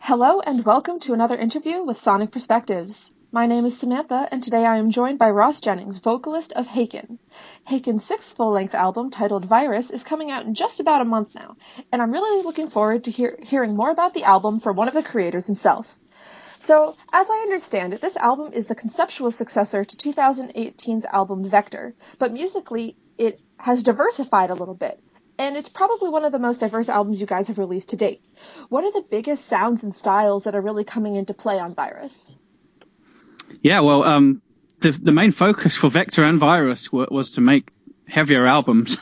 Hello and welcome to another interview with Sonic Perspectives. My name is Samantha, and today I am joined by Ross Jennings, vocalist of Haken. Haken's sixth full-length album, titled Virus, is coming out in just about a month now, and I'm really looking forward to hearing more about the album from one of the creators himself. So, as I understand it, this album is the conceptual successor to 2018's album Vector, but musically it has diversified a little bit. And it's probably one of the most diverse albums you guys have released to date. What are the biggest sounds and styles that are really coming into play on Virus? Yeah, well, the main focus for Vector and Virus was to make heavier albums,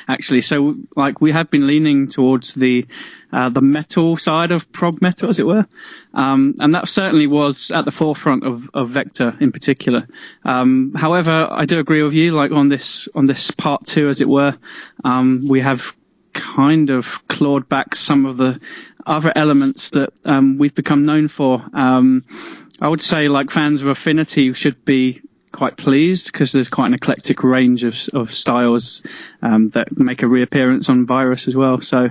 actually. So, we have been leaning towards the metal side of prog metal, as it were, and that certainly was at the forefront of Vector in particular. However, I do agree with you. On this part two, as it were, we have kind of clawed back some of the other elements that we've become known for. I would say, fans of Affinity should be quite pleased because there's quite an eclectic range of styles that make a reappearance on Virus as well. So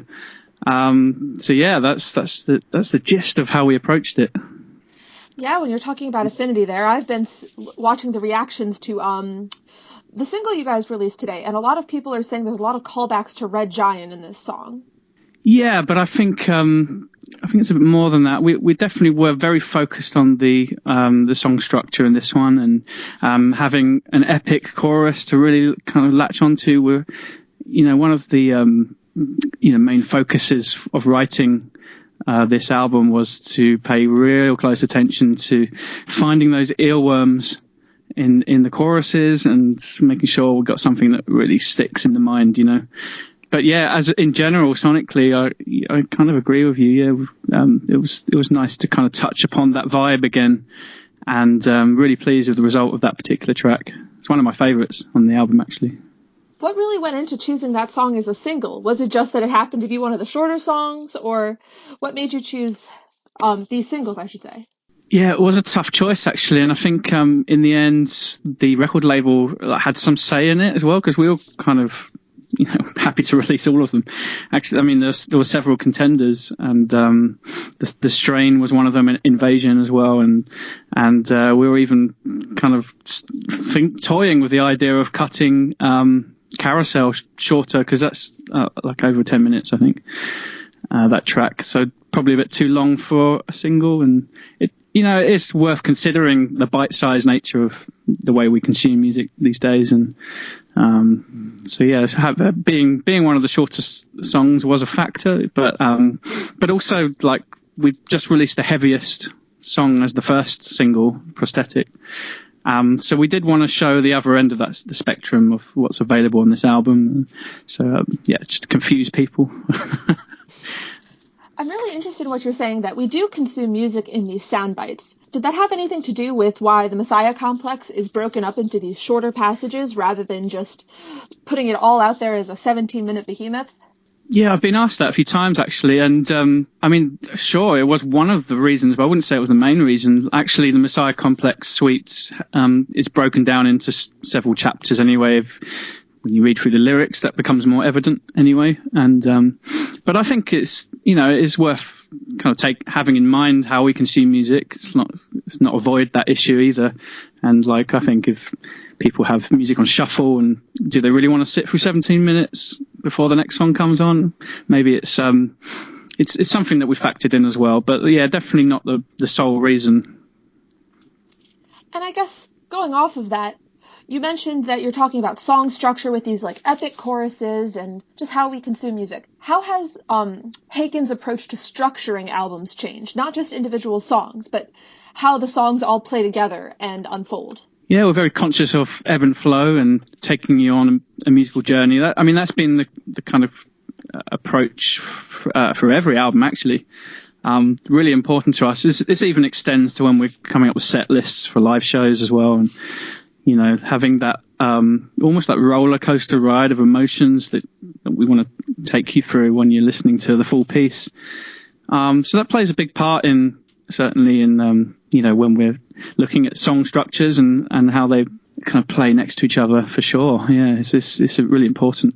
yeah, that's the gist of how we approached it. Yeah, when you're talking about Affinity there, I've been watching the reactions to the single you guys released today, and a lot of people are saying there's a lot of callbacks to Red Giant in this song. Yeah, but I think it's a bit more than that. We definitely were very focused on the song structure in this one, and having an epic chorus to really kind of latch onto. We're, one of the main focuses of writing this album was to pay real close attention to finding those earworms in the choruses and making sure we got something that really sticks in the mind, But yeah, as in general, sonically, I kind of agree with you. Yeah, it was nice to kind of touch upon that vibe again, and really pleased with the result of that particular track. It's one of my favourites on the album, actually. What really went into choosing that song as a single? Was it just that it happened to be one of the shorter songs, or what made you choose these singles, I should say? Yeah, it was a tough choice, actually, and I think in the end, the record label had some say in it as well, because we were kind of happy to release all of them. Actually, I mean, there were several contenders, and the Strain was one of them, Invasion as well, and we were even kind of toying with the idea of cutting Carousel shorter, because that's over 10 minutes, I think, that track. So probably a bit too long for a single, and it's worth considering the bite-sized nature of the way we consume music these days. And so yeah, being one of the shortest songs was a factor, but also we just released the heaviest song as the first single, Prosthetic. So we did want to show the other end of the spectrum of what's available on this album. So yeah, just to confuse people. I'm really interested in what you're saying, that we do consume music in these sound bites. Did that have anything to do with why the Messiah complex is broken up into these shorter passages rather than just putting it all out there as a 17-minute behemoth? Yeah, I've been asked that a few times, actually. And I mean, sure, it was one of the reasons, but I wouldn't say it was the main reason. Actually, the Messiah complex suite is broken down into several chapters anyway. When you read through the lyrics, that becomes more evident anyway. And but I think it is worth kind of having in mind how we consume music. It's not avoid that issue either. And I think if people have music on shuffle, and do they really want to sit through 17 minutes before the next song comes on? Maybe it's something that we factored in as well. But yeah, definitely not the sole reason. And I guess going off of that, you mentioned that you're talking about song structure with these epic choruses and just how we consume music. How has Haken's approach to structuring albums changed? Not just individual songs, but how the songs all play together and unfold. Yeah, we're very conscious of ebb and flow and taking you on a musical journey. That's been the kind of approach for every album, actually. Really important to us. This even extends to when we're coming up with set lists for live shows as well. And having that almost like roller coaster ride of emotions that we want to take you through when you're listening to the full piece. So that plays a big part certainly in when we're looking at song structures and how they kind of play next to each other, for sure. Yeah, it's really important.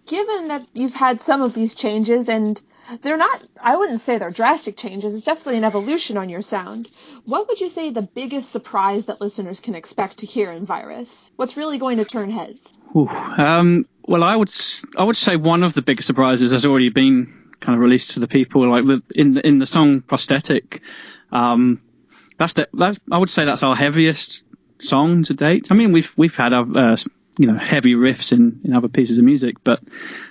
Given that you've had some of these changes and They're not, I wouldn't say they're drastic changes. It's definitely an evolution on your sound. What would you say the biggest surprise that listeners can expect to hear in Virus? What's really going to turn heads? Well, I would say one of the biggest surprises has already been kind of released to the people, like in the song Prosthetic. I would say that's our heaviest song to date. I mean, we've had heavy riffs in other pieces of music, but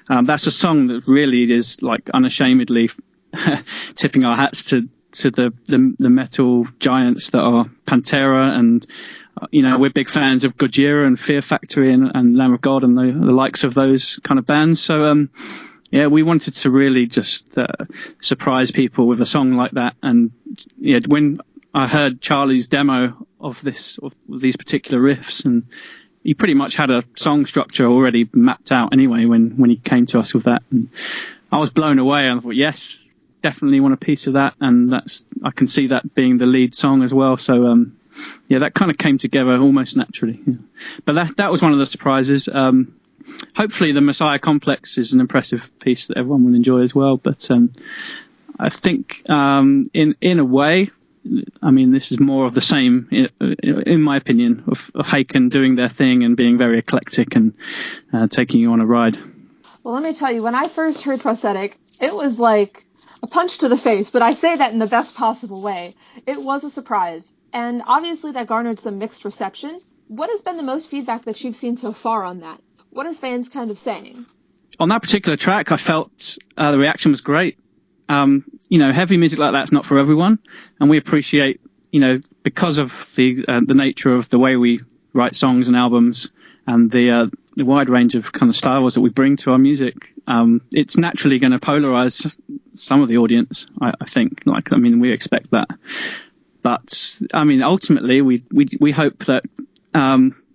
that's a song that really is like unashamedly tipping our hats to the metal giants that are Pantera, and we're big fans of Gojira and Fear Factory and Lamb of God and the likes of those kind of bands. So we wanted to really just surprise people with a song like that. And when I heard Charlie's demo of these particular riffs, and he pretty much had a song structure already mapped out anyway when he came to us with that, and I was blown away. And I thought, yes, definitely want a piece of that, and I can see that being the lead song as well. So that kind of came together almost naturally. Yeah. But that was one of the surprises. Hopefully the Messiah Complex is an impressive piece that everyone will enjoy as well. But I think in a way, I mean, this is more of the same, in my opinion, of Haken doing their thing and being very eclectic and taking you on a ride. Well, let me tell you, when I first heard Prosthetic, it was like a punch to the face, but I say that in the best possible way. It was a surprise, and obviously that garnered some mixed reception. What has been the most feedback that you've seen so far on that? What are fans kind of saying? On that particular track, I felt the reaction was great. Heavy music like that's not for everyone, and we appreciate, because of the nature of the way we write songs and albums and the wide range of kind of styles that we bring to our music, it's naturally going to polarize some of the audience. I think, we expect that, but ultimately we hope that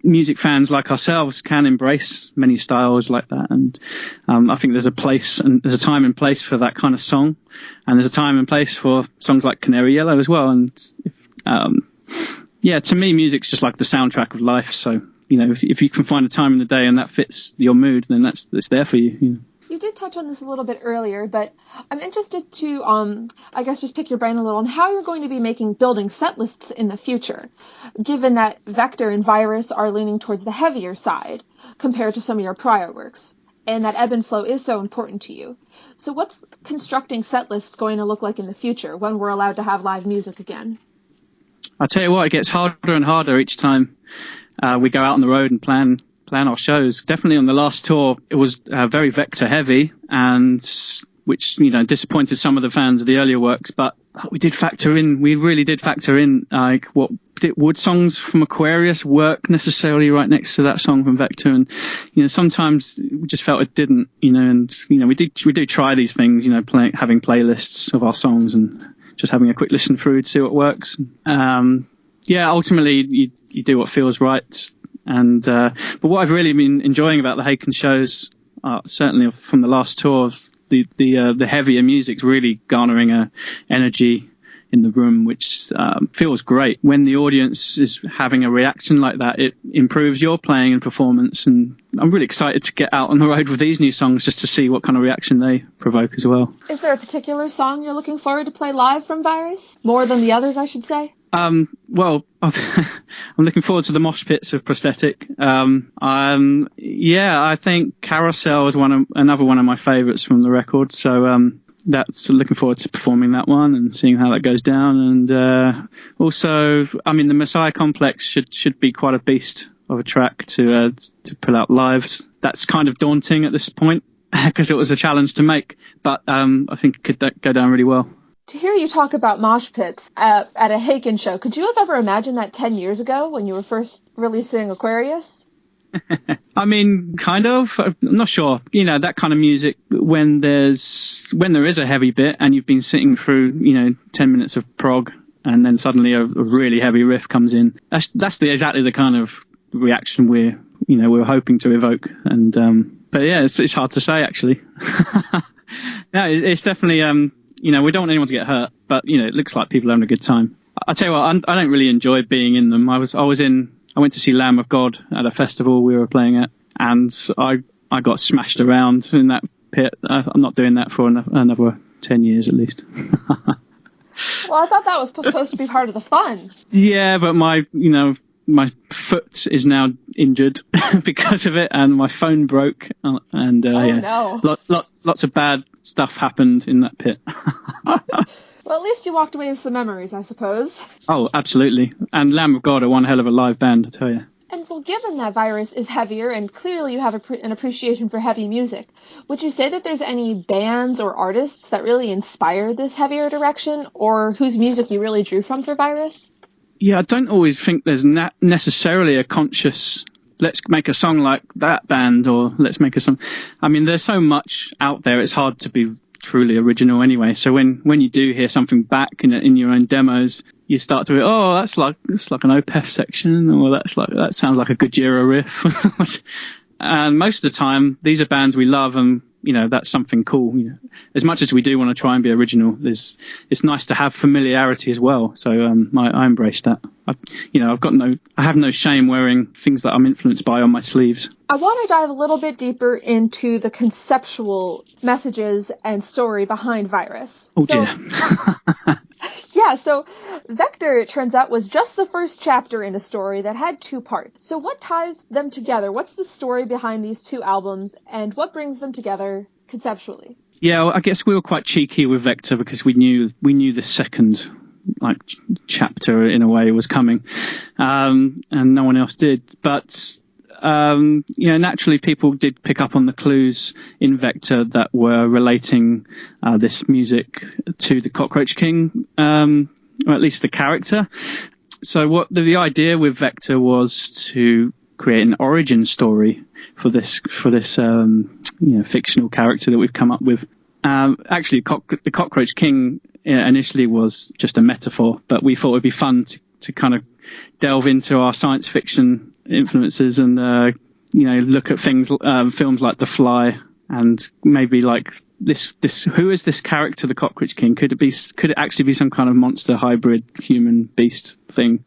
music fans like ourselves can embrace many styles like that, and I think there's a place and there's a time and place for that kind of song, and there's a time and place for songs like Canary Yellow as well. And to me, music's just like the soundtrack of life. So if you can find a time in the day and that fits your mood, then it's there for you. You did touch on this a little bit earlier, but I'm interested to, just pick your brain a little on how you're going to be building set lists in the future, given that Vector and Virus are leaning towards the heavier side compared to some of your prior works, and that ebb and flow is so important to you. So what's constructing set lists going to look like in the future when we're allowed to have live music again? I'll tell you what, it gets harder and harder each time we go out on the road and plan our shows. Definitely on the last tour, it was very Vector heavy, and which disappointed some of the fans of the earlier works. But we really did factor in would songs from Aquarius work necessarily right next to that song from Vector, and sometimes we just felt it didn't. We do try these things, having playlists of our songs and just having a quick listen through to see what works. Ultimately you do what feels right. And but what I've really been enjoying about the Haken shows, certainly from the last tour, the heavier music's really garnering a energy in the room, which feels great. When the audience is having a reaction like that, it improves your playing and performance. And I'm really excited to get out on the road with these new songs just to see what kind of reaction they provoke as well. Is there a particular song you're looking forward to play live from Virus? More than the others, I should say? Well, I'm looking forward to the mosh pits of Prosthetic. I think Carousel is another one of my favourites from the record. So, that's looking forward to performing that one and seeing how that goes down. And, also, the Messiah Complex should be quite a beast of a track to pull out live. That's kind of daunting at this point because it was a challenge to make, but, I think it could go down really well. To hear you talk about mosh pits at a Haken show, could you have ever imagined that 10 years ago when you were first releasing Aquarius? Kind of. I'm not sure. That kind of music, when there is a heavy bit and you've been sitting through, 10 minutes of prog and then suddenly a really heavy riff comes in. That's exactly the kind of reaction we're hoping to evoke. And, but yeah, it's hard to say actually. No, it's definitely, we don't want anyone to get hurt, but, it looks like people are having a good time. I tell you what, I don't really enjoy being in them. I went to see Lamb of God at a festival we were playing at, and I got smashed around in that pit. I'm not doing that for another 10 years at least. Well, I thought that was supposed to be part of the fun. Yeah, but my foot is now injured because of it, and my phone broke, and no. Lots of bad stuff happened in that pit. Well, at least you walked away with some memories, I suppose. Oh, absolutely. And Lamb of God are one hell of a live band, I tell you. And well, given that Virus is heavier, and clearly you have an appreciation for heavy music, would you say that there's any bands or artists that really inspired this heavier direction, or whose music you really drew from for Virus? Yeah, I don't always think there's necessarily a conscious, let's make a song like that band, or let's make a song. I mean, there's so much out there, it's hard to be truly original anyway. So when you do hear something back in your own demos, you start to go, that's like an Opeth section, or that sounds like a Gojira riff. And most of the time, these are bands we love, and that's something cool. As much as we do want to try and be original, it's nice to have familiarity as well. So I embrace that. I have no shame wearing things that I'm influenced by on my sleeves. I want to dive a little bit deeper into the conceptual messages and story behind Virus. Oh dear. Yeah, so Vector, it turns out, was just the first chapter in a story that had 2 parts. So what ties them together? What's the story behind these 2 albums, and what brings them together conceptually? Yeah, well, I guess we were quite cheeky with Vector because we knew the second chapter in a way was coming, and no one else did. But naturally people did pick up on the clues in Vector that were relating this music to the Cockroach King, or at least the character. So what the idea with Vector was to create an origin story for this fictional character that we've come up with. Actually, the Cockroach King initially was just a metaphor, but we thought it would be fun to kind of delve into our science fiction influences and look at things, films like The Fly, and maybe like this who is this character, the Cockroach King? Could it actually be some kind of monster hybrid human beast thing?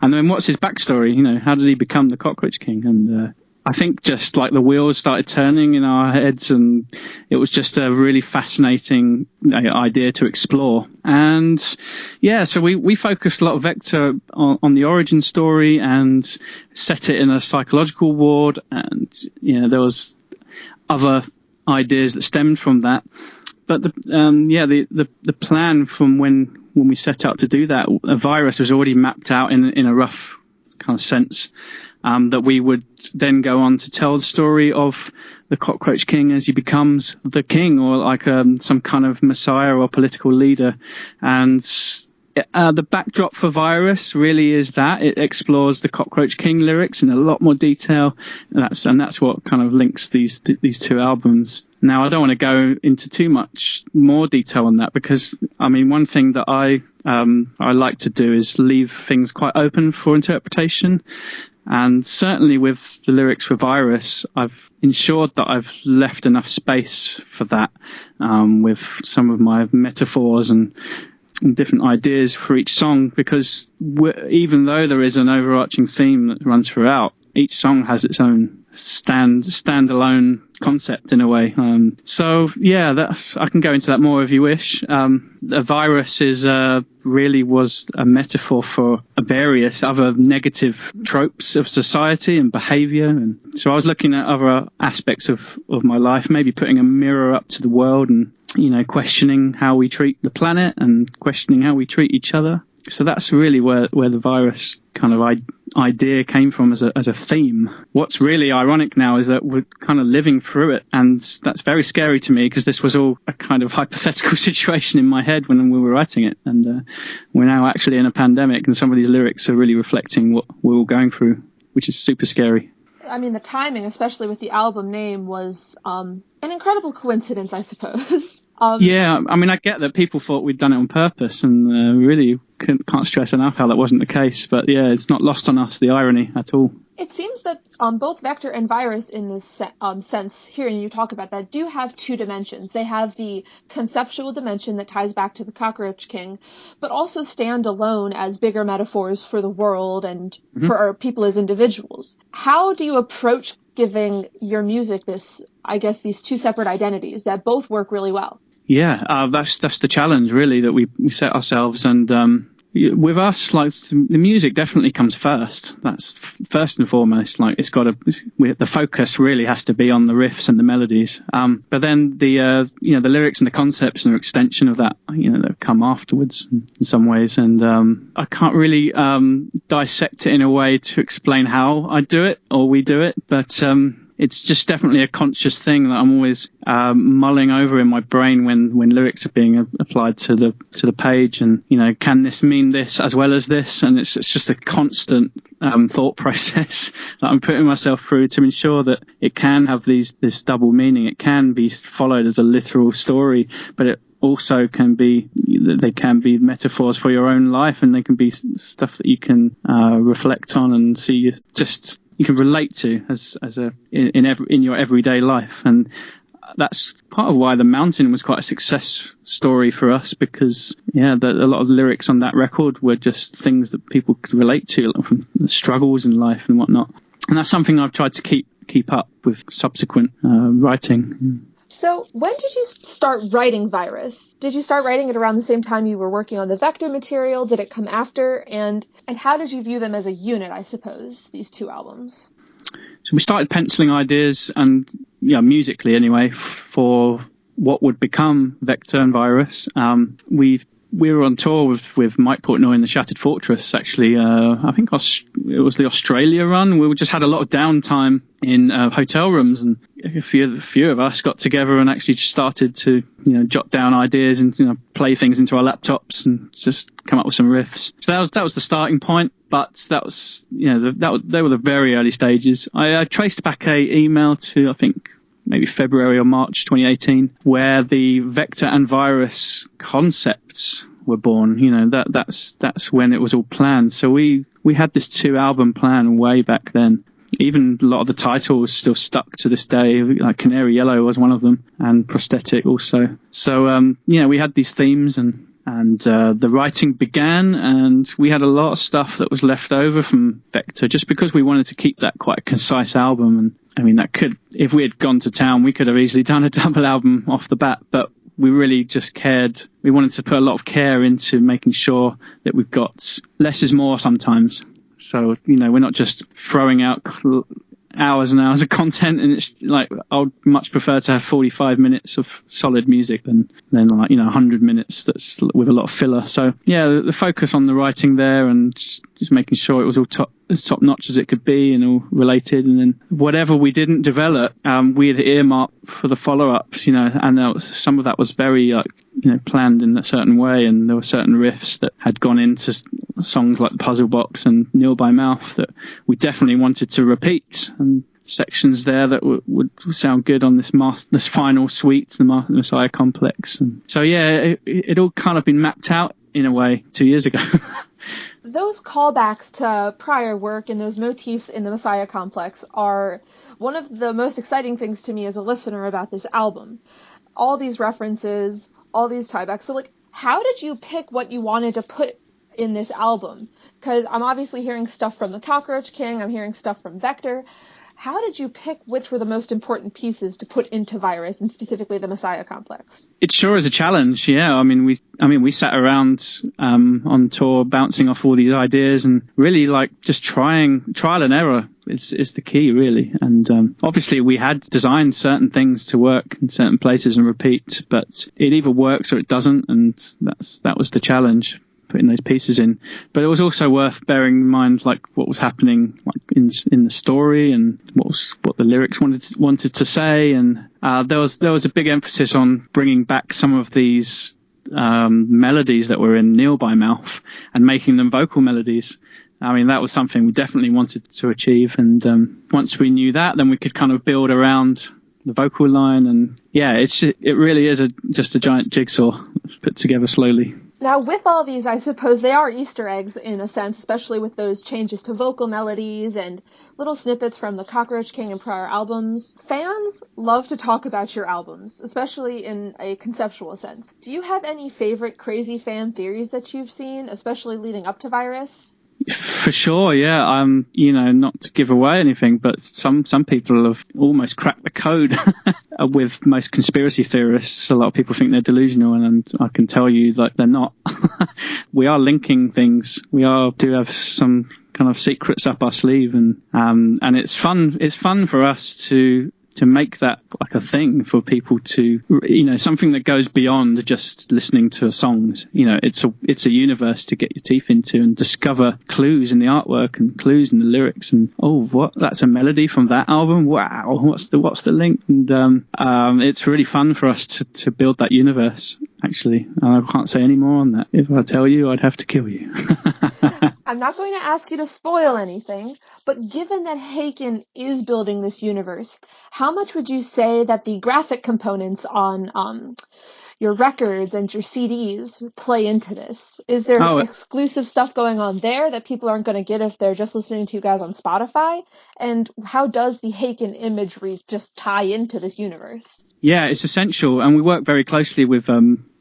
And then what's his backstory? How did he become the Cockroach King? And I think just like the wheels started turning in our heads, and it was just a really fascinating idea to explore. And yeah, so we focused a lot of Vector on the origin story and set it in a psychological ward, and there was other ideas that stemmed from that. But the plan from when we set out to do that, a Virus was already mapped out in a rough kind of sense. That we would then go on to tell the story of the Cockroach King as he becomes the king, or like some kind of messiah or political leader. And the backdrop for Virus really is that it explores the Cockroach King lyrics in a lot more detail. And that's what kind of links these 2 albums. Now, I don't want to go into too much more detail on that because, I mean, one thing that I like to do is leave things quite open for interpretation. And certainly with the lyrics for Virus, I've ensured that I've left enough space for that, with some of my metaphors and different ideas for each song, because even though there is an overarching theme that runs throughout, each song has its own standalone concept in a way. So yeah, I can go into that more if you wish. The Virus really was a metaphor for various other negative tropes of society and behaviour. And so I was looking at other aspects of my life, maybe putting a mirror up to the world and questioning how we treat the planet and questioning how we treat each other. So that's really where the Virus kind of idea came from as a theme. What's really ironic now is that we're kind of living through it, and that's very scary to me because this was all a kind of hypothetical situation in my head when we were writing it, and we're now actually in a pandemic, and some of these lyrics are really reflecting what we're all going through, which is super scary. I mean, the timing, especially with the album name, was an incredible coincidence, I suppose. Yeah, I mean, I get that people thought we'd done it on purpose, and really can't stress enough how that wasn't the case. But yeah, it's not lost on us, the irony at all. It seems that both Vector and Virus, in this sense, hearing you talk about that, do have 2 dimensions. They have the conceptual dimension that ties back to the Cockroach King, but also stand alone as bigger metaphors for the world and for our people as individuals. How do you approach giving your music these 2 separate identities that both work really well? That's the challenge really that we set ourselves. And with us, like, the music definitely comes first. That's first and foremost. Like, the focus really has to be on the riffs and the melodies. But then the lyrics and the concepts are an extension of that. That come afterwards in some ways. And I can't really dissect it in a way to explain how I do it or we do it, but it's just definitely a conscious thing that I'm always mulling over in my brain when lyrics are being applied to the page, and can this mean this as well as this? And it's just a constant thought process that I'm putting myself through to ensure that it can have this double meaning. It can be followed as a literal story, but it also can be metaphors for your own life, and they can be stuff that you can reflect on and see you can relate to in your everyday life. And that's part of why The Mountain was quite a success story for us, because a lot of the lyrics on that record were just things that people could relate to, like from the struggles in life and whatnot. And that's something I've tried to keep up with subsequent writing. So when did you start writing Virus? Did you start writing it around the same time you were working on the Vector material? Did it come after? And how did you view them as a unit, I suppose, these two albums? So we started penciling ideas, and musically anyway, for what would become Vector and Virus. We were on tour with Mike Portnoy in the Shattered Fortress, actually. I think it was the Australia run. We just had a lot of downtime in hotel rooms, and a few of us got together and actually just started to jot down ideas and play things into our laptops and just come up with some riffs. So that was the starting point. But that was they were the very early stages. I traced back a email to, I think, maybe February or March 2018, where the Vector and Virus concepts were born. That's when it was all planned. So we had this 2-album plan way back then. Even a lot of the titles still stuck to this day. Like Canary Yellow was one of them, and Prosthetic also. So we had these themes, and the writing began, and we had a lot of stuff that was left over from Vector, just because we wanted to keep that quite a concise album. And I mean, if we had gone to town, we could have easily done a double album off the bat, but we really just cared. We wanted to put a lot of care into making sure that we've got less is more sometimes. So, we're not just throwing out hours and hours of content, and it's like, I would much prefer to have 45 minutes of solid music than 100 minutes that's with a lot of filler. So the focus on the writing there, and just making sure it was all as top notch as it could be and all related. And then whatever we didn't develop, we had earmarked for the follow-ups, and some of that was very planned in a certain way, and there were certain riffs that had gone into songs like Puzzle Box and Kneel by Mouth that we definitely wanted to repeat, and sections there that would sound good on this final suite, the Messiah Complex. And so it all kind of been mapped out in a way 2 years ago. Those callbacks to prior work and those motifs in the Messiah Complex are one of the most exciting things to me as a listener about this album. All these references, all these tiebacks. So, how did you pick what you wanted to put in this album? Because I'm obviously hearing stuff from the Cockroach King, I'm hearing stuff from Vector. How did you pick which were the most important pieces to put into Virus, and specifically the Messiah Complex? It sure is a challenge, yeah. I mean, we sat around on tour bouncing off all these ideas, and really just trial and error is the key, really. And obviously we had designed certain things to work in certain places and repeat, but it either works or it doesn't, and that was the challenge, putting those pieces in. But it was also worth bearing in mind what was happening in the story, and what the lyrics wanted to say. And there was a big emphasis on bringing back some of these melodies that were in Kneel by Mouth and making them vocal melodies. I mean, that was something we definitely wanted to achieve. And once we knew that, then we could kind of build around the vocal line. And it really is just a giant jigsaw put together slowly. Now, with all these, I suppose they are Easter eggs in a sense, especially with those changes to vocal melodies and little snippets from the Cockroach King and prior albums. Fans love to talk about your albums, especially in a conceptual sense. Do you have any favorite crazy fan theories that you've seen, especially leading up to Virus? For sure, yeah. Not to give away anything, but some people have almost cracked the code with most conspiracy theorists. A lot of people think they're delusional, and I can tell you that they're not. We are linking things. Do have some kind of secrets up our sleeve, and it's fun. It's fun for us to make that like a thing for people to, something that goes beyond just listening to songs. It's a universe to get your teeth into and discover clues in the artwork and clues in the lyrics. And that's a melody from that album. Wow, what's the link? And it's really fun for us to build that universe. Actually, I can't say any more on that. If I tell you, I'd have to kill you. I'm not going to ask you to spoil anything, but given that Haken is building this universe, how much would you say that the graphic components on your records and your CDs play into this? Is there exclusive stuff going on there that people aren't going to get if they're just listening to you guys on Spotify? And how does the Haken imagery just tie into this universe? Yeah, it's essential, and we work very closely with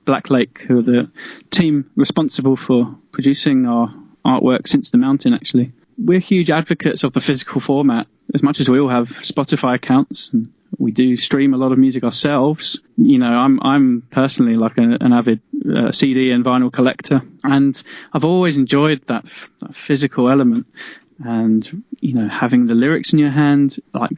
Black Lake, who are the team responsible for producing our artwork since the mountain. Actually, we're huge advocates of the physical format. As much as we all have Spotify accounts and we do stream a lot of music ourselves, I'm personally like an avid CD and vinyl collector, and I've always enjoyed that physical element. And having the lyrics in your hand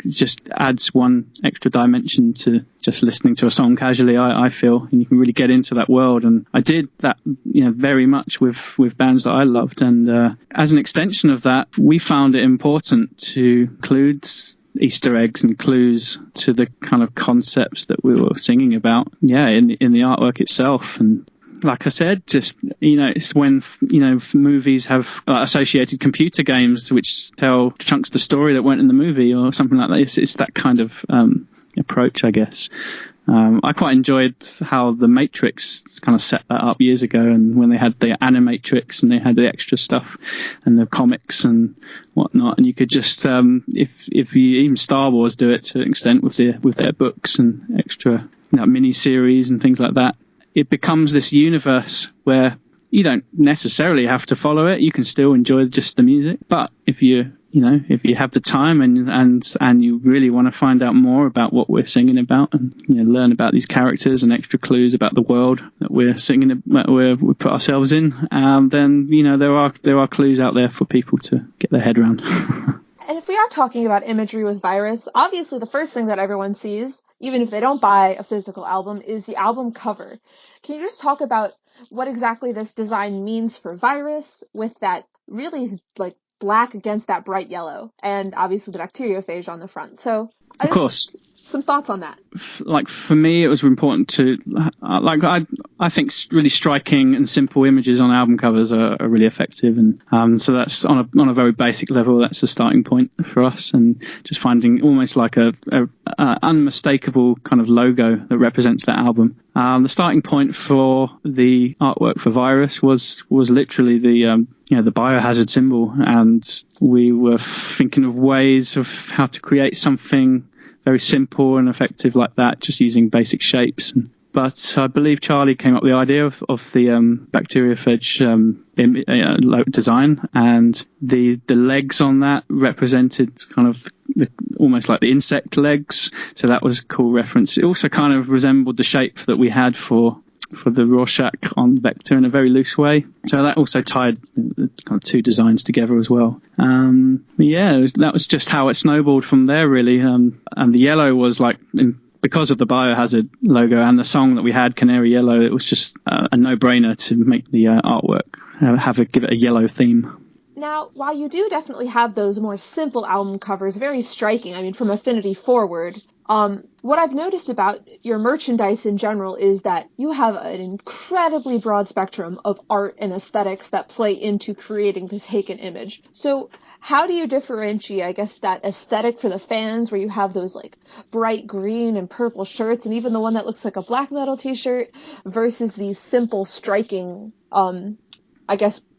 just adds one extra dimension to just listening to a song casually, I feel, and you can really get into that world. And I did that very much with bands that I loved, and as an extension of that, we found it important to include Easter eggs and clues to the kind of concepts that we were singing about in the artwork itself. And like I said, just, it's when, movies have associated computer games which tell chunks of the story that weren't in the movie or something like that. It's that kind of approach, I guess. I quite enjoyed how the Matrix kind of set that up years ago, and when they had the Animatrix and they had the extra stuff and the comics and whatnot, and you could just, if you, even Star Wars do it to an extent with their books and extra mini series and things like that. It becomes this universe where you don't necessarily have to follow it. You can still enjoy just the music. But if you have the time and you really want to find out more about what we're singing about and learn about these characters and extra clues about the world that we're singing, we put ourselves in, then there are clues out there for people to get their head around. And if we are talking about imagery with Virus, obviously the first thing that everyone sees, even if they don't buy a physical album, is the album cover. Can you just talk about what exactly this design means for Virus with that really like black against that bright yellow, and obviously the bacteriophage on the front? So, of course. Some thoughts on that. Like, for me, it was important to, I think really striking and simple images on album covers are really effective. And so that's on a very basic level, that's the starting point for us. And just finding almost like a unmistakable kind of logo that represents that album. The starting point for the artwork for Virus was literally the biohazard symbol. And we were thinking of ways of how to create something very simple and effective like that, just using basic shapes. But I believe Charlie came up with the idea of the bacteriophage design, and the legs on that represented kind of almost like the insect legs. So that was a cool reference. It also kind of resembled the shape that we had for the Rorschach on Vector in a very loose way. So that also tied the kind of two designs together as well. That was just how it snowballed from there, really. And the yellow was because of the Biohazard logo and the song that we had, Canary Yellow, it was just a no-brainer to make the artwork give it a yellow theme. Now, while you do definitely have those more simple album covers, very striking, I mean, from Affinity forward, what I've noticed about your merchandise in general is that you have an incredibly broad spectrum of art and aesthetics that play into creating this Haken image. So how do you differentiate, I guess, that aesthetic for the fans where you have those like bright green and purple shirts and even the one that looks like a black metal t-shirt versus these simple, striking,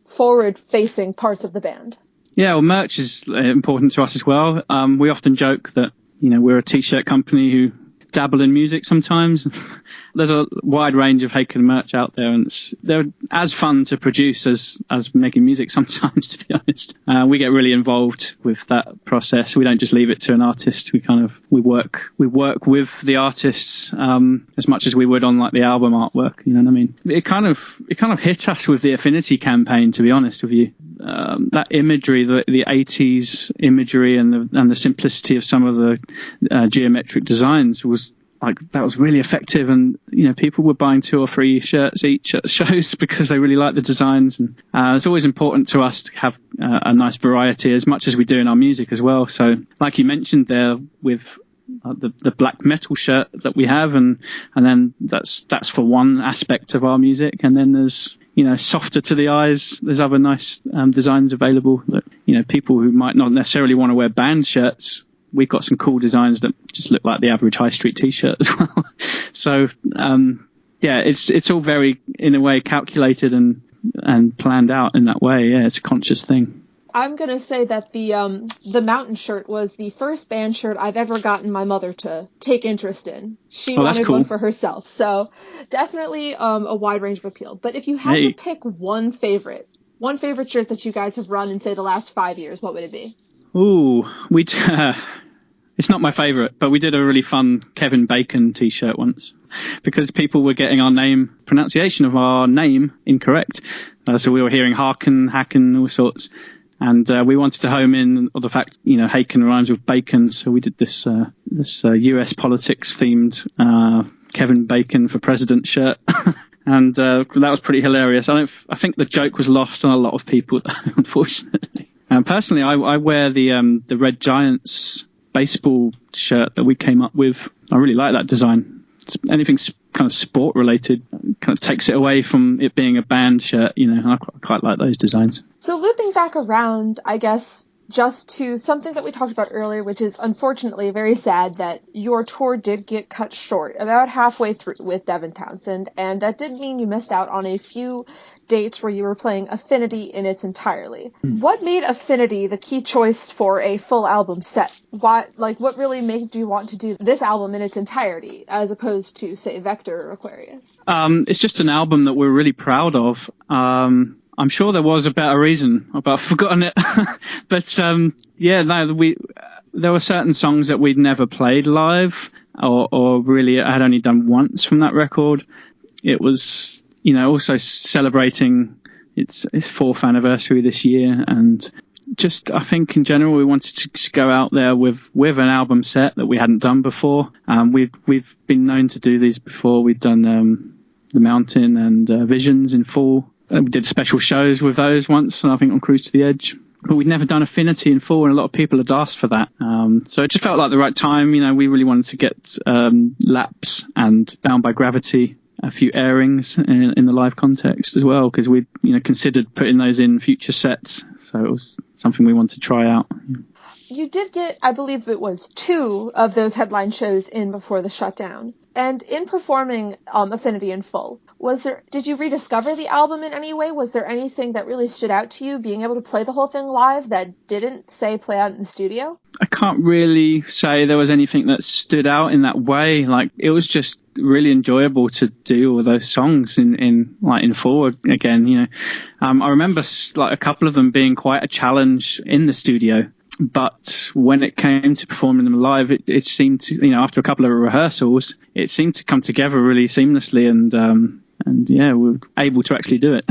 forward-facing parts of the band? Yeah, well, merch is important to us as well. We often joke that we're a t-shirt company who dabble in music sometimes. There's a wide range of Haken merch out there, and they're as fun to produce as making music sometimes, to be honest. We get really involved with that process. We don't just leave it to an artist. We work with the artists as much as we would on like the album artwork. You know what I mean? It kind of hit us with the Affinity campaign, to be honest with you. That imagery, the 80s imagery, and the simplicity of some of the geometric designs was really effective, and people were buying 2 or 3 shirts each at shows because they really liked the designs. And it's always important to us to have a nice variety, as much as we do in our music as well. So like you mentioned there with the black metal shirt that we have, and then that's for one aspect of our music, and then there's softer to the eyes, there's other nice designs available that people who might not necessarily want to wear band shirts, we've got some cool designs that just look like the average high street t-shirt as well. So it's all very, in a way, calculated and planned out in that way. Yeah, it's a conscious thing. I'm going to say that the mountain shirt was the first band shirt I've ever gotten my mother to take interest in. She wanted one for herself. So definitely a wide range of appeal. But if you had to pick one favorite shirt that you guys have run in, say, the last 5 years, what would it be? Ooh, it's not my favorite, but we did a really fun Kevin Bacon t-shirt once because people were getting our pronunciation of our name incorrect. So we were hearing Haken, all sorts. And we wanted to home in on the fact, Haken rhymes with bacon. So we did this US politics themed Kevin Bacon for President shirt. And that was pretty hilarious. I think the joke was lost on a lot of people, unfortunately. Personally, I wear the Red Giants baseball shirt that we came up with. I really like that design. Anything kind of sport related kind of takes it away from it being a band shirt. I quite like those designs. So looping back around, I guess, just to something that we talked about earlier, which is unfortunately very sad that your tour did get cut short about halfway through with Devin Townsend, and that did mean you missed out on a few dates where you were playing Affinity in its entirety. What made Affinity the key choice for a full album set? What really made you want to do this album in its entirety as opposed to, say, Vector or Aquarius? It's just an album that we're really proud of. I'm sure there was a better reason, but I've forgotten it. But there were certain songs that we'd never played live, or really had only done once from that record. It was, also celebrating its 4th anniversary this year, and just I think in general we wanted to go out there with an album set that we hadn't done before. We've been known to do these before. We've done The Mountain and Visions in full. We did special shows with those once, I think on Cruise to the Edge. But we'd never done Affinity in full, and a lot of people had asked for that. So it just felt like the right time. We really wanted to get Lapse and Bound by Gravity, a few airings in the live context as well, because we considered putting those in future sets. So it was something we wanted to try out. You did get, I believe it was 2 of those headline shows in before the shutdown. And in performing Affinity in full, did you rediscover the album in any way? Was there anything that really stood out to you, being able to play the whole thing live that didn't, say, play out in the studio? I can't really say there was anything that stood out in that way. It was just really enjoyable to do all those songs in full again. I remember a couple of them being quite a challenge in the studio. But when it came to performing them live, it seemed to, after a couple of rehearsals, it seemed to come together really seamlessly, and we were able to actually do it.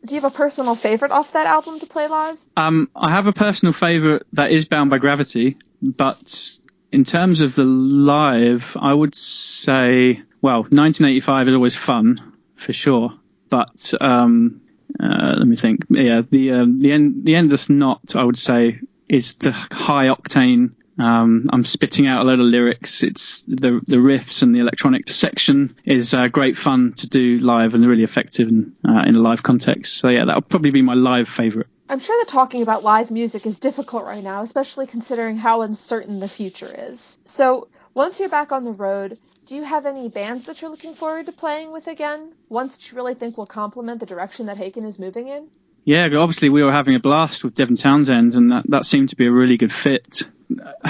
Do you have a personal favorite off that album to play live? I have a personal favorite that is Bound by Gravity, but in terms of the live, I would say, 1985 is always fun for sure, but let me think. Yeah, the Endless Knot, I would say, is the high octane. I'm spitting out a load of lyrics. It's the riffs and the electronic section is great fun to do live and really effective in a live context. So yeah, that would probably be my live favorite. I'm sure that talking about live music is difficult right now, especially considering how uncertain the future is. So once you're back on the road, do you have any bands that you're looking forward to playing with again? Ones that you really think will complement the direction that Haken is moving in? Yeah, obviously we were having a blast with Devin Townsend, and that seemed to be a really good fit.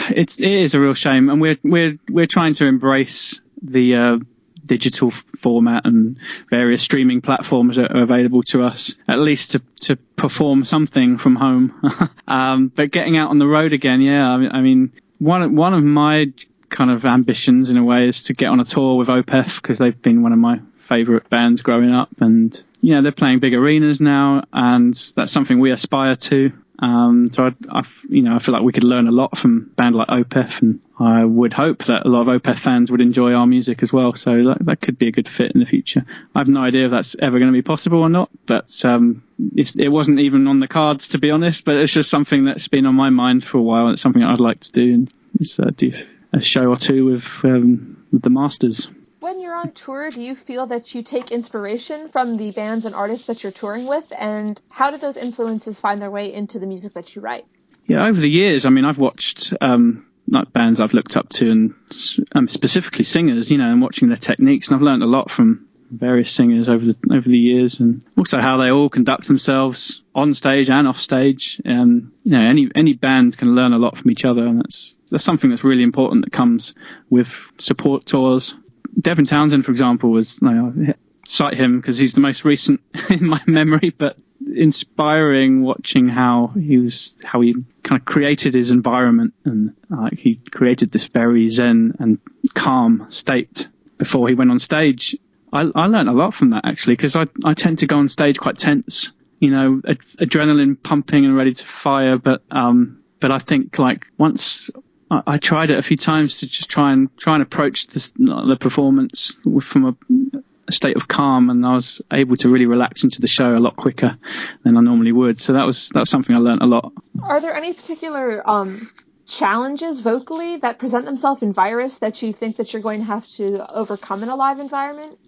It is a real shame, and we're trying to embrace the digital format and various streaming platforms that are available to us, at least to perform something from home. But getting out on the road again, yeah, I mean, one of my kind of ambitions in a way is to get on a tour with Opeth, because they've been one of my favourite bands growing up, and they're playing big arenas now, and that's something we aspire to. So I feel like we could learn a lot from a band like Opeth, and I would hope that a lot of Opeth fans would enjoy our music as well. So that could be a good fit in the future. I have no idea if that's ever going to be possible or not, but it wasn't even on the cards, to be honest. But it's just something that's been on my mind for a while. It's something I'd like to do, and do a show or two with the Masters. When you're on tour, do you feel that you take inspiration from the bands and artists that you're touring with? And how do those influences find their way into the music that you write? Yeah, over the years, I mean, I've watched like bands I've looked up to, and specifically singers, and watching their techniques. And I've learned a lot from various singers over the years, and also how they all conduct themselves on stage and off stage. Any band can learn a lot from each other, and that's something that's really important that comes with support tours. Devin Townsend, for example, I cite him because he's the most recent in my memory, but inspiring watching how he kind of created his environment, and he created this very zen and calm state before he went on stage. I learned a lot from that, actually, because I tend to go on stage quite tense, adrenaline pumping and ready to fire, but I think once I tried it a few times to just try and approach the performance from a state of calm, and I was able to really relax into the show a lot quicker than I normally would. So that was something I learned a lot. Are there any particular challenges vocally that present themselves in Virus that you think that you're going to have to overcome in a live environment?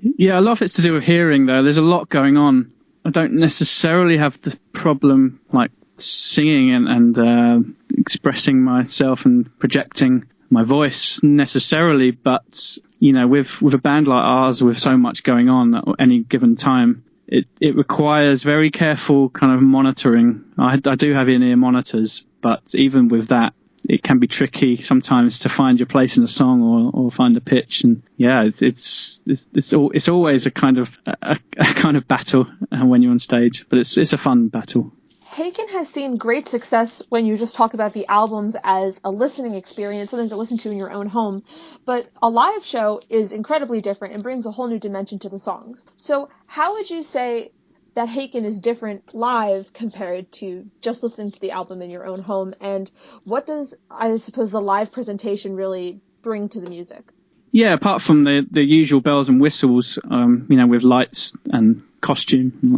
Yeah, a lot of it's to do with hearing, though. There's a lot going on. I don't necessarily have the problem like singing and expressing myself and projecting my voice necessarily, but with a band like ours, with so much going on at any given time, it requires very careful kind of monitoring. I do have in-ear monitors, but even with that, it can be tricky sometimes to find your place in a song or find the pitch. And yeah, it's always a kind of battle when you're on stage, but it's a fun battle. Haken has seen great success when you just talk about the albums as a listening experience, something to listen to in your own home. But a live show is incredibly different and brings a whole new dimension to the songs. So how would you say that Haken is different live compared to just listening to the album in your own home? And what does, I suppose, the live presentation really bring to the music? Yeah, apart from the usual bells and whistles, with lights and costume,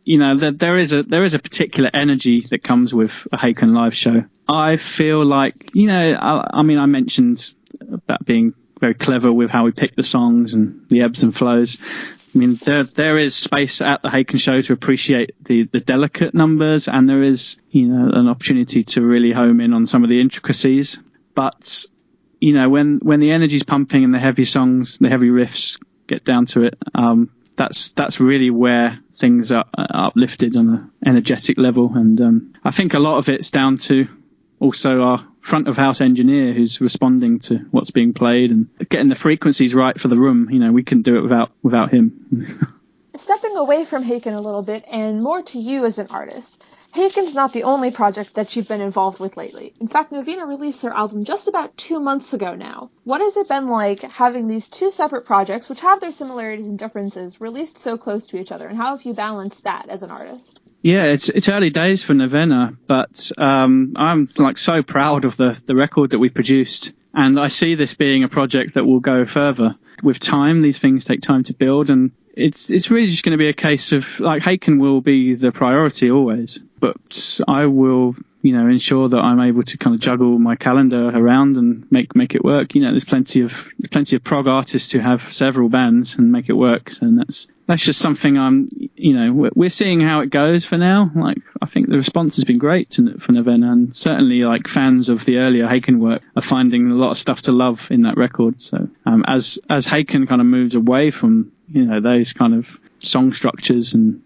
there is a particular energy that comes with a Haken live show. I feel like, I mentioned about being very clever with how we pick the songs and the ebbs and flows. I mean, there is space at the Haken show to appreciate the delicate numbers, and there is, an opportunity to really home in on some of the intricacies. But when the energy's pumping and the heavy songs, the heavy riffs get down to it, that's really where things are uplifted on an energetic level. And I think a lot of it's down to also our front of house engineer, who's responding to what's being played and getting the frequencies right for the room. We couldn't do it without him. Stepping away from Haken a little bit and more to you as an artist, Haken's not the only project that you've been involved with lately. In fact, Novena released their album just about 2 months ago now. What has it been like having these two separate projects, which have their similarities and differences, released so close to each other, and how have you balanced that as an artist? Yeah, it's early days for Novena, but I'm so proud of the record that we produced, and I see this being a project that will go further. With time, these things take time to build, and it's really just going to be a case of Haken will be the priority always, but I will ensure that I'm able to kind of juggle my calendar around and make it work. There's plenty of prog artists who have several bands and make it work, and that's just something we're seeing how it goes for now. I think the response has been great for Novena, and certainly fans of the earlier Haken work are finding a lot of stuff to love in that record. So as Haken kind of moves away from those kind of song structures and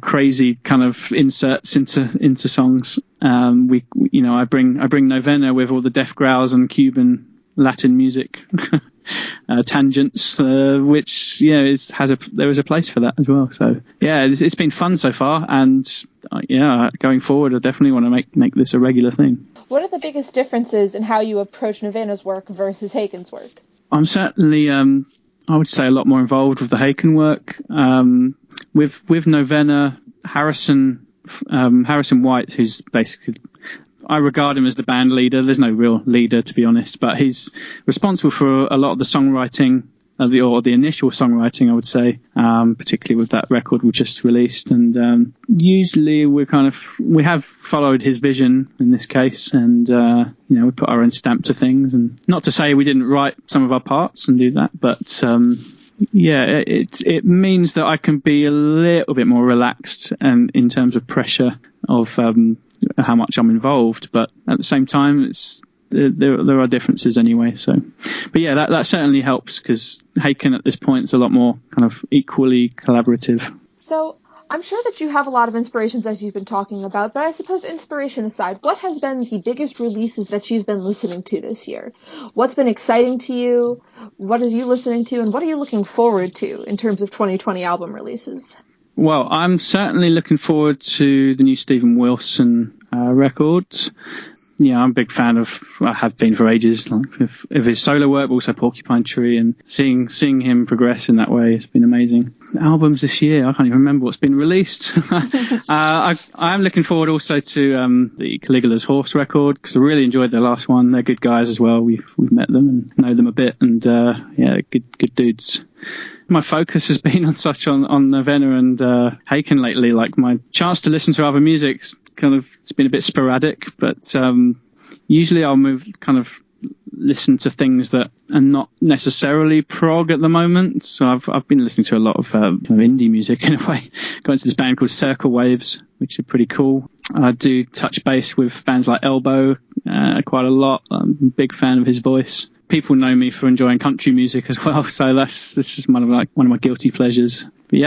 crazy kind of inserts into songs. I bring Novena with all the death growls and Cuban Latin music tangents, which there is a place for that as well. So it's been fun so far, and going forward I definitely want to make this a regular thing. What are the biggest differences in how you approach Novena's work versus Haken's work? I'm certainly I would say a lot more involved with the Haken work. With Novena, Harrison White, who's basically, I regard him as the band leader. There's no real leader, to be honest, but he's responsible for a lot of the songwriting, or the initial songwriting, I would say, particularly with that record we just released. And usually we have followed his vision in this case, and we put our own stamp to things. And not to say we didn't write some of our parts and do that, but it means that I can be a little bit more relaxed and in terms of pressure of how much I'm involved, but at the same time there are differences anyway. So, but that certainly helps, because Haken at this point is a lot more kind of equally collaborative. So I'm sure that you have a lot of inspirations, as you've been talking about, but I suppose, inspiration aside, what has been the biggest releases that you've been listening to this year? What's been exciting to you? What are you listening to, and what are you looking forward to in terms of 2020 album releases? Well, I'm certainly looking forward to the new Stephen Wilson records. Yeah, I'm a big fan I have been for ages, of his solo work, but also Porcupine Tree, and seeing him progress in that way has been amazing. Albums this year, I can't even remember what's been released. I'm looking forward also to the Caligula's Horse record, because I really enjoyed their last one. They're good guys as well. We've met them and know them a bit, and good dudes. My focus has been on Novena and Haken lately. Like, my chance to listen to other music's it's been a bit sporadic, but usually I'll listen to things that are not necessarily prog at the moment. So I've been listening to a lot of indie music in a way. Got into this band called Circle Waves, which are pretty cool. I do touch base with bands like Elbow quite a lot. I'm a big fan of his voice. People know me for enjoying country music as well, so this is one of my guilty pleasures. But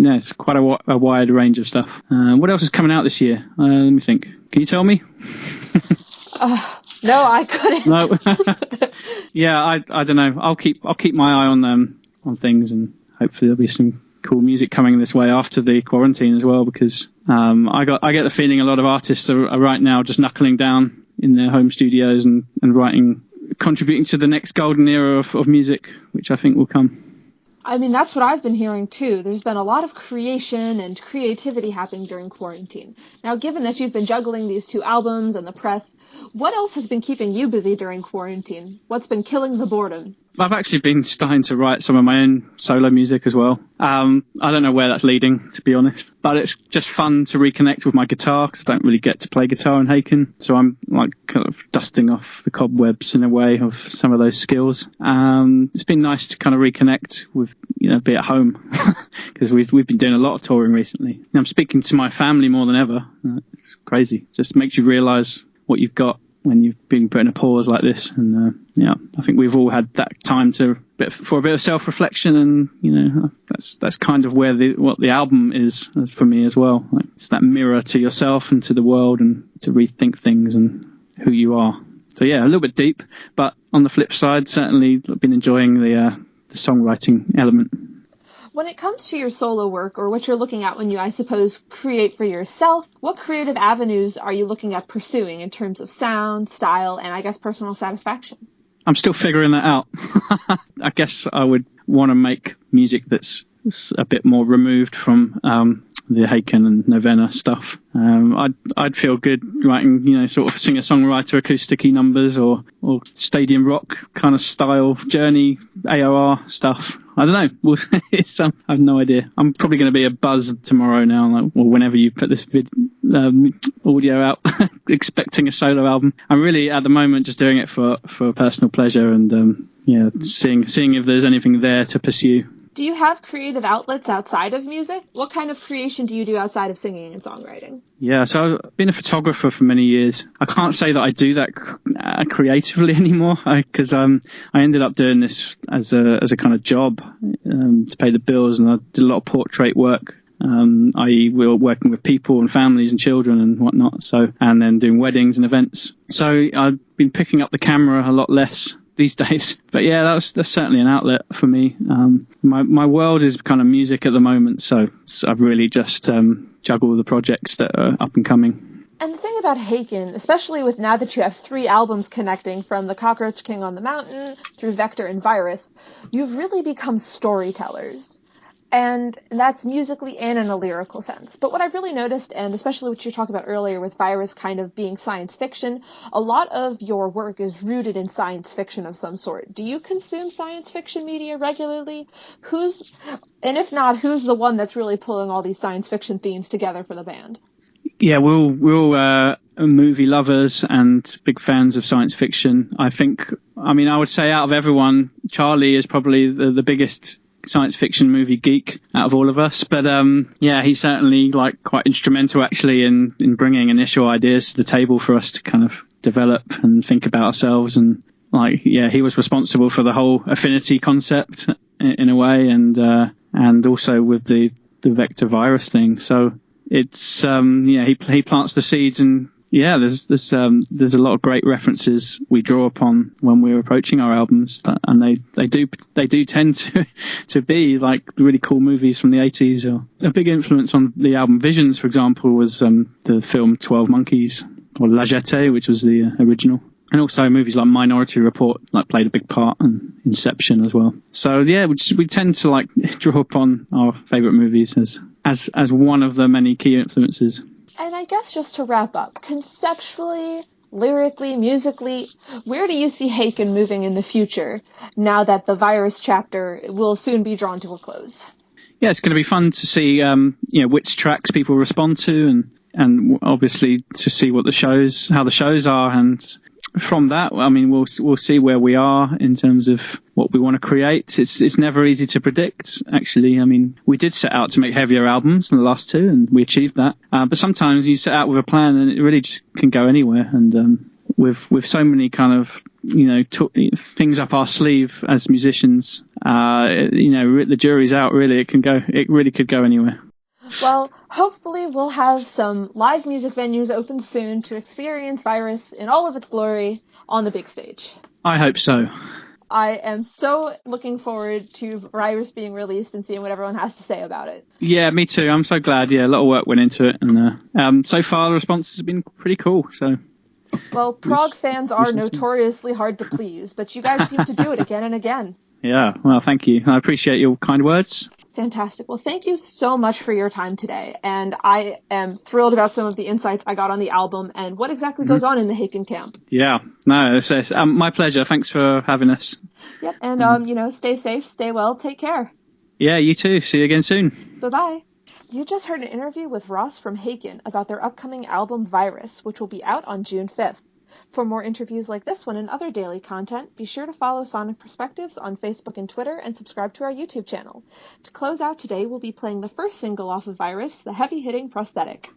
it's quite a wide range of stuff. What else is coming out this year? Let me think. Can you tell me? No, I couldn't. No. I don't know. I'll keep my eye on things, and hopefully there'll be some cool music coming this way after the quarantine as well, because I get the feeling a lot of artists are right now just knuckling down in their home studios and writing, contributing to the next golden era of music, which I think will come. I mean, that's what I've been hearing too. There's been a lot of creation and creativity happening during quarantine. Now, given that you've been juggling these two albums and the press, what else has been keeping you busy during quarantine? What's been killing the boredom? I've actually been starting to write some of my own solo music as well. I don't know where that's leading, to be honest, but it's just fun to reconnect with my guitar, because I don't really get to play guitar in Haken. So I'm kind of dusting off the cobwebs in a way of some of those skills. It's been nice to kind of reconnect with, be at home, because we've been doing a lot of touring recently. I'm speaking to my family more than ever. It's crazy. Just makes you realise what you've got when you've been put in a pause like this. And I think we've all had that time for a bit of self-reflection, and that's kind of what the album is for me as well. It's that mirror to yourself and to the world, and to rethink things and who you are. So a little bit deep, but on the flip side, certainly I've been enjoying the songwriting element. When it comes to your solo work, or what you're looking at when you, I suppose, create for yourself, what creative avenues are you looking at pursuing in terms of sound, style, and I guess personal satisfaction? I'm still figuring that out. I guess I would want to make music that's a bit more removed from the Haken and Novena stuff. I'd feel good writing, sort of singer-songwriter acoustic-y numbers, or stadium rock kind of style, Journey, AOR stuff. I don't know. I have no idea. I'm probably going to be a buzz tomorrow now, or whenever you put this audio out, expecting a solo album. I'm really, at the moment, just doing it for personal pleasure, and seeing if there's anything there to pursue. Do you have creative outlets outside of music? What kind of creation do you do outside of singing and songwriting? Yeah, so I've been a photographer for many years. I can't say that I do that creatively anymore, because I ended up doing this as a kind of job to pay the bills, and I did a lot of portrait work. i.e. we're working with people and families and children and whatnot. So, and then doing weddings and events. So I've been picking up the camera a lot less these days. But yeah, that's certainly an outlet for me. My world is kind of music at the moment. So I've really just juggle the projects that are up and coming. And the thing about Haken, especially with now that you have 3 albums connecting from the Cockroach King on the Mountain through Vector and Virus, you've really become storytellers. And that's musically and in a lyrical sense. But what I've really noticed, and especially what you talked about earlier with Virus kind of being science fiction, a lot of your work is rooted in science fiction of some sort. Do you consume science fiction media regularly? And if not, who's the one that's really pulling all these science fiction themes together for the band? Yeah, we're all movie lovers and big fans of science fiction. I would say out of everyone, Charlie is probably the biggest science fiction movie geek out of all of us. But he's certainly quite instrumental actually in bringing initial ideas to the table for us to kind of develop and think about ourselves. And he was responsible for the whole Affinity concept in a way, and also with the vector virus thing. So it's he plants the seeds, and there's a lot of great references we draw upon when we're approaching our albums, and they do tend to be like really cool movies from the 80s. Or a big influence on the album Visions, for example, was the film 12 Monkeys, or La Jetée, which was the original. And also movies like Minority Report played a big part, and Inception as well. So we tend to draw upon our favourite movies as one of the many key influences. And I guess just to wrap up, conceptually, lyrically, musically, where do you see Haken moving in the future now that the Virus chapter will soon be drawn to a close? Yeah, it's going to be fun to see which tracks people respond to, and obviously to see how the shows are, and from that, I mean, we'll see where we are in terms of what we want to create. It's never easy to predict, actually. I mean, we did set out to make heavier albums than the last 2, and we achieved that. But sometimes you set out with a plan, and it really just can go anywhere. And with so many kind of things up our sleeve as musicians, the jury's out. Really, it really could go anywhere. Well, hopefully we'll have some live music venues open soon to experience Virus in all of its glory on the big stage. I hope so. I am so looking forward to Virus being released and seeing what everyone has to say about it. Yeah, me too. I'm so glad. Yeah, a lot of work went into it, and so far the responses have been pretty cool. So. Well, prog fans are notoriously hard to please, but you guys seem to do it again and again. Yeah, well, thank you. I appreciate your kind words. Fantastic. Well, thank you so much for your time today. And I am thrilled about some of the insights I got on the album and what exactly goes on in the Haken camp. Yeah, no, it's my pleasure. Thanks for having us. Yep. And, stay safe, stay well, take care. Yeah, you too. See you again soon. Bye-bye. You just heard an interview with Ross from Haken about their upcoming album Virus, which will be out on June 5th. For more interviews like this one and other daily content, be sure to follow Sonic Perspectives on Facebook and Twitter and subscribe to our YouTube channel. To close out today, we'll be playing the first single off of Virus, the heavy-hitting Prosthetic.